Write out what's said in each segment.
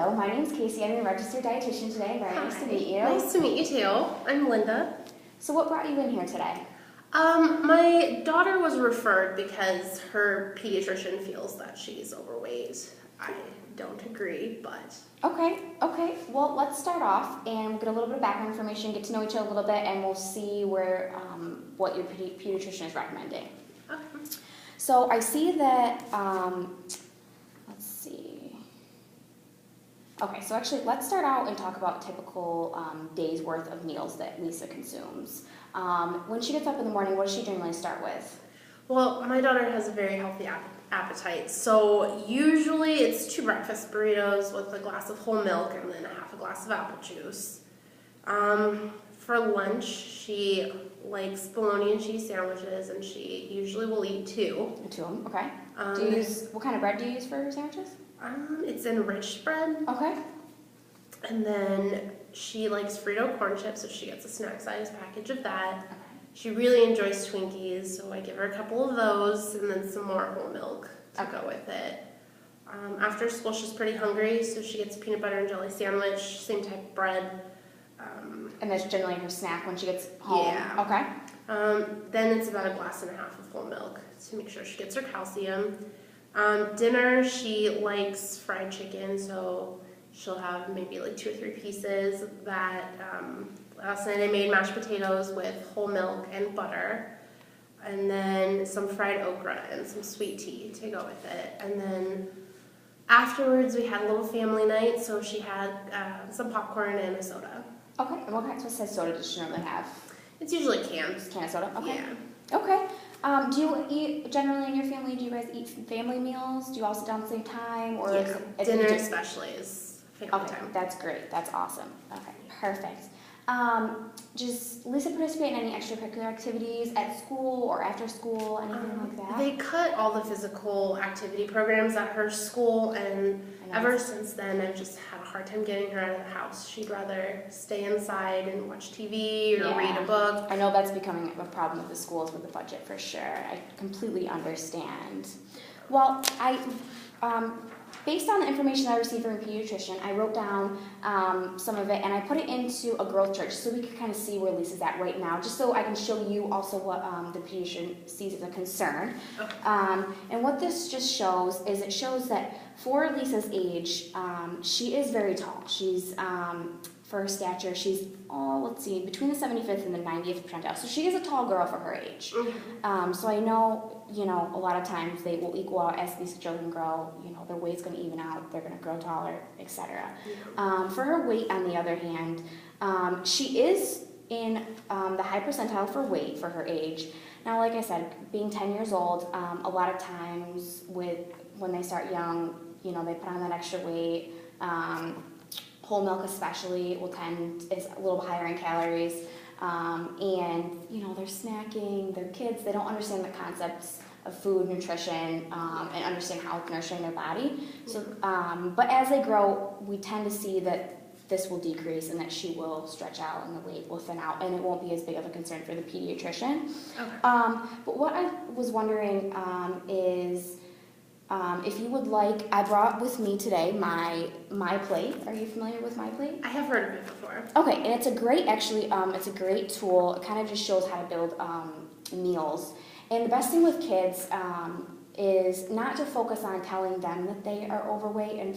Hello, my name's Casey. I'm your registered dietitian today. Very nice to meet you. Nice to meet you too. I'm Linda. So what brought you in here today? My daughter was referred because her pediatrician feels that she's overweight. I don't agree, but... Okay. Well, let's start off and we'll get a little bit of background information, get to know each other a little bit, and we'll see where what your pediatrician is recommending. Okay. So I see that, let's see. Okay, so actually let's start out and talk about typical days worth of meals that Lisa consumes. When she gets up in the morning, what does she generally start with? Well, my daughter has a very healthy appetite, so usually it's 2 breakfast burritos with a glass of whole milk and then half a glass of apple juice. For lunch, she likes bologna and cheese sandwiches, and she usually will eat 2. 2 of them, okay. Do you use, what kind of bread do you use for her sandwiches? It's enriched bread. Okay. And then she likes Frito corn chips, so she gets a snack size package of that. Okay. She really enjoys Twinkies, so I give her a couple of those and then some more whole milk to go with it. After school, she's pretty hungry, so she gets a peanut butter and jelly sandwich, same type of bread. And that's generally her snack when she gets home? Yeah. Okay. Then it's about a glass and a half of whole milk to make sure she gets her calcium. Dinner, she likes fried chicken, so she'll have maybe like 2 or 3 pieces. That last night I made mashed potatoes with whole milk and butter, and then some fried okra and some sweet tea to go with it. And then afterwards we had a little family night, so she had some popcorn and a soda. Okay, and what kind of soda does she normally have? It's usually canned. Just can of soda? Okay. Yeah. Okay. Do you eat, generally in your family, do you guys eat family meals? Do you all sit down at the same time? Or Yeah, is dinner it especially is family okay, time. that's great. That's awesome. Okay, perfect. Does Lisa participate in any extracurricular activities at school or after school, anything like that? They cut all the physical activity programs at her school, and ever since then I've just had a hard time getting her out of the house. She'd rather stay inside and watch TV or read a book. I know that's becoming a problem with the schools with the budget for sure. I completely understand. Well, based on the information I received from a pediatrician, I wrote down some of it and I put it into a growth chart so we can kind of see where Lisa's at right now, just so I can show you also what the pediatrician sees as a concern. Okay. And what this just shows is it shows that for Lisa's age, she is very tall. She's, for her stature, she's, let's see, between the 75th and the 90th percentile. So she is a tall girl for her age. Mm-hmm. So I know, a lot of times they will equal out as these children grow. Their weight's going to even out. They're going to grow taller, etc. For her weight, on the other hand, she is in the high percentile for weight for her age. Now, like I said, being 10 years old, a lot of times when they start young, they put on that extra weight. Whole milk especially is a little higher in calories. And they're snacking, they're kids, they don't understand the concepts of food, nutrition, and understand how it's nourishing their body. So, but as they grow, we tend to see that this will decrease and that she will stretch out and the weight will thin out, and it won't be as big of a concern for the pediatrician. Okay. But what I was wondering is, if you would like, I brought with me today my plate. Are you familiar with my plate? I have heard of it before. Okay, and it's a great, it's a great tool. It kind of just shows how to build meals. And the best thing with kids is not to focus on telling them that they are overweight and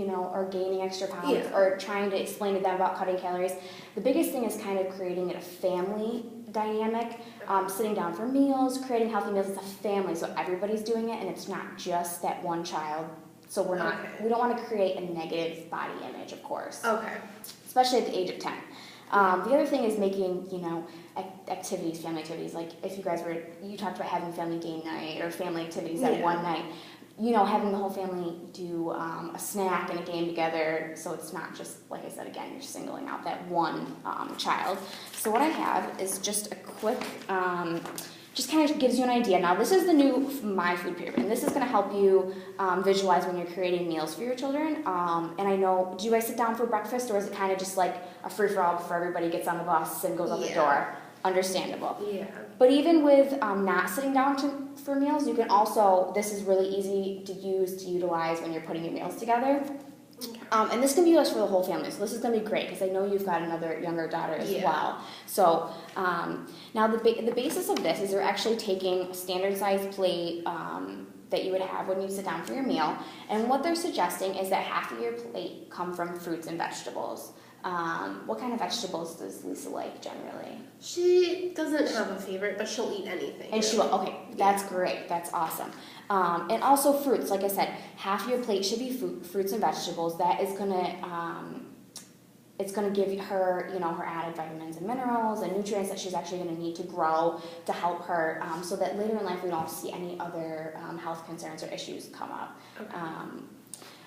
or gaining extra pounds or trying to explain to them about cutting calories. The biggest thing is kind of creating it a family dynamic, sitting down for meals, creating healthy meals. It's a family, so everybody's doing it, and it's not just that one child. So we don't want to create a negative body image, of course. Okay. Especially at the age of 10. The other thing is making, activities, family activities. Like if you talked about having family game night or family activities that one night. Having the whole family do a snack and a game together, so it's not just, like I said again, you're singling out that one child. So what I have is just a quick, just kind of gives you an idea. Now this is the new My Food Pyramid, and this is going to help you visualize when you're creating meals for your children. And I know, do you guys sit down for breakfast, or is it kind of just like a free-for-all before everybody gets on the bus and goes out the door? Understandable. Yeah. But even with not sitting down for meals, you can also, this is really easy to utilize when you're putting your meals together. Okay. And this can be used for the whole family, so this is going to be great because I know you've got another younger daughter as Yeah. well. So now the basis of this is they're actually taking a standard size plate that you would have when you sit down for your meal, and what they're suggesting is that half of your plate come from fruits and vegetables. What kind of vegetables does Lisa like generally? She doesn't have a favorite, but she'll eat anything. And she will, okay, that's great, that's awesome. And also fruits, like I said, half your plate should be fruits and vegetables. That is it's gonna give her, her added vitamins and minerals and nutrients that she's actually gonna need to grow to help her, so that later in life we don't see any other health concerns or issues come up. Okay.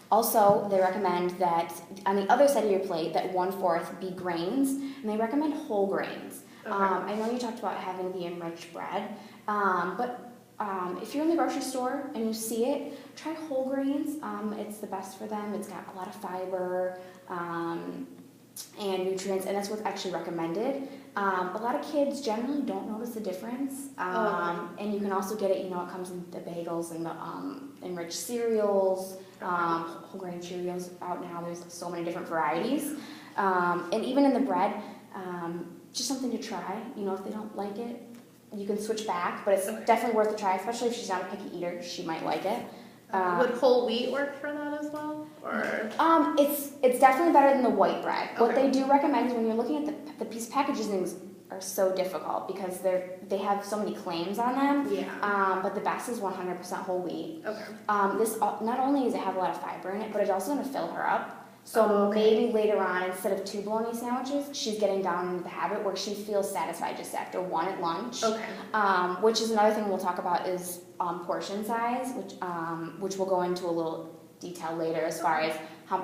Also, they recommend that on the other side of your plate, that 1/4 be grains, and they recommend whole grains. Okay. I know you talked about having the enriched bread, but if you're in the grocery store and you see it, try whole grains. It's the best for them. It's got a lot of fiber and nutrients, and that's what's actually recommended. A lot of kids generally don't notice the difference, and you can also get it. It comes in the bagels and the enriched cereals, whole grain Cheerios out now. There's so many different varieties, and even in the bread, just something to try. If they don't like it, you can switch back, but it's definitely worth a try, especially if she's not a picky eater. She might like it. Would whole wheat work for that as well, or? It's definitely better than the white bread. Okay. What they do recommend is when you're looking at the piece packaging things are so difficult because they have so many claims on them. Yeah. But the best is 100% whole wheat. Okay. This not only does it have a lot of fiber in it, but it's also going to fill her up. So maybe later on, instead of 2 bologna sandwiches, she's getting down into the habit where she feels satisfied just after 1 at lunch. Okay. Which is another thing we'll talk about is portion size, which we'll go into a little detail later as far as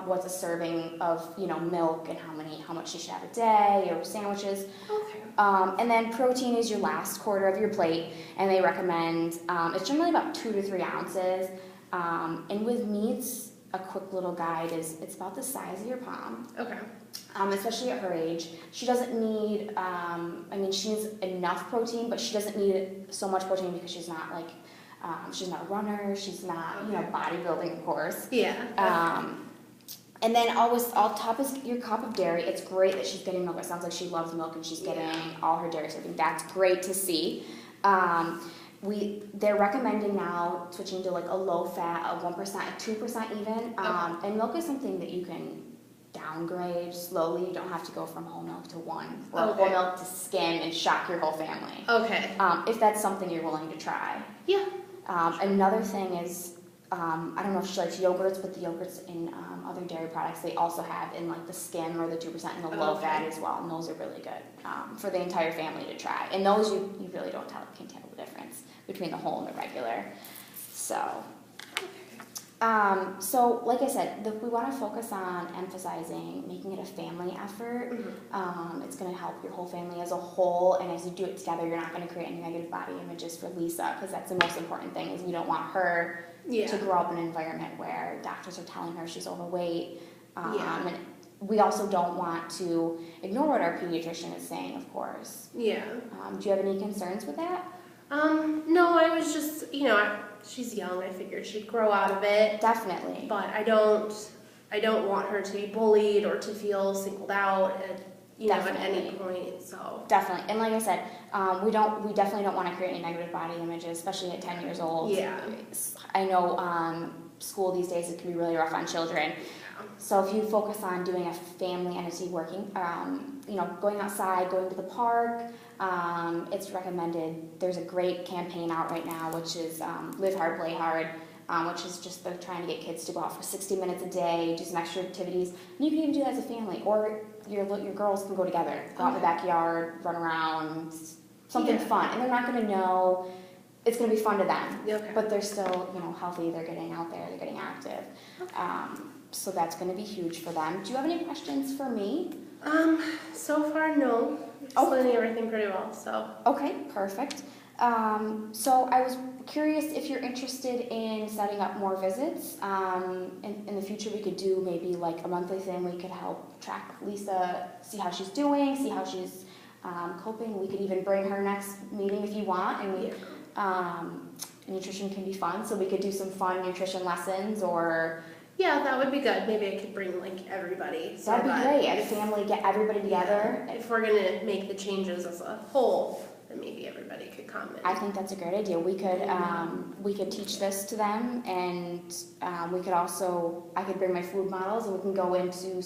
what's a serving of milk and how much she should have a day or sandwiches. Okay. And then protein is your last quarter of your plate, and they recommend it's generally about 2 to 3 ounces. And with meats, a quick little guide is it's about the size of your palm. Okay. Especially at her age. She doesn't need, she needs enough protein, but she doesn't need so much protein because she's not she's not a runner, she's not, bodybuilding, of course. Yeah. And then all top is your cup of dairy. It's great that she's getting milk. It sounds like she loves milk and she's getting all her dairy serving. That's great to see. They're recommending now switching to like a low fat, a 1%, a 2% even. And milk is something that you can downgrade slowly. You don't have to go from whole milk to 1 or whole milk to skim and shock your whole family. Okay. If that's something you're willing to try. Yeah. Another thing is, I don't know if she likes yogurts, but the yogurts in other dairy products, they also have in like the skim or the 2% and the low fat as well. And those are really good for the entire family to try. And those you really can tell the difference between the whole and the regular. So like I said, we want to focus on emphasizing making it a family effort. Mm-hmm. It's going to help your whole family as a whole, and as you do it together, you're not going to create any negative body images for Lisa, because that's the most important thing, is we don't want her to grow up in an environment where doctors are telling her she's overweight. And we also don't want to ignore what our pediatrician is saying, of course. Yeah. Do you have any concerns with that? No, I was just, she's young. I figured she'd grow out of it. Definitely. But I don't want her to be bullied or to feel singled out at any point. So definitely, and like I said, we definitely don't want to create any negative body images, especially at 10 years old. Yeah. I know school these days, it can be really rough on children. So if you focus on doing a family entity working, going outside, going to the park, it's recommended. There's a great campaign out right now, which is Live Hard, Play Hard, which is just they're trying to get kids to go out for 60 minutes a day, do some extra activities. And you can even do that as a family, or your girls can go together, go out in the backyard, run around, something fun. And they're not going to know. It's going to be fun to them, but they're still, healthy. They're getting out there. They're getting active. So that's going to be huge for them. Do you have any questions for me? So far, no. Explaining everything pretty well, so. Okay, perfect. So I was curious if you're interested in setting up more visits. In the future, we could do maybe like a monthly thing. We could help track Lisa, see how she's doing, see how she's coping. We could even bring her next meeting if you want, and nutrition can be fun. So we could do some fun nutrition lessons, or Yeah, that would be good. Maybe I could bring like everybody. So That'd be that great. As a family, get everybody together. If we're gonna make the changes as a whole, then maybe everybody could come. I think that's a great idea. We could teach this to them, and we could also, I could bring my food models, and we can go into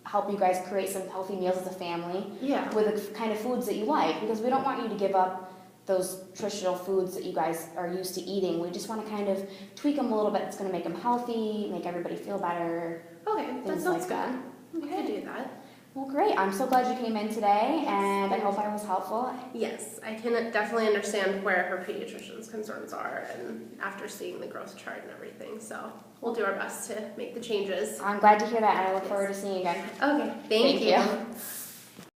help you guys create some healthy meals as a family Yeah. with the kind of foods that you like, because we don't want you to give up those traditional foods that you guys are used to eating. We just want to kind of tweak them a little bit. It's going to make them healthy, make everybody feel better. Okay, that Things sounds like good. that. We could do that. Well, great. I'm so glad you came in today, Yes, and I thank hope I was helpful. Yes, I can definitely understand where her pediatrician's concerns are, and after seeing the growth chart and everything, so we'll do our best to make the changes. I'm glad to hear that, and I look forward to seeing you again. Okay, thank you. you.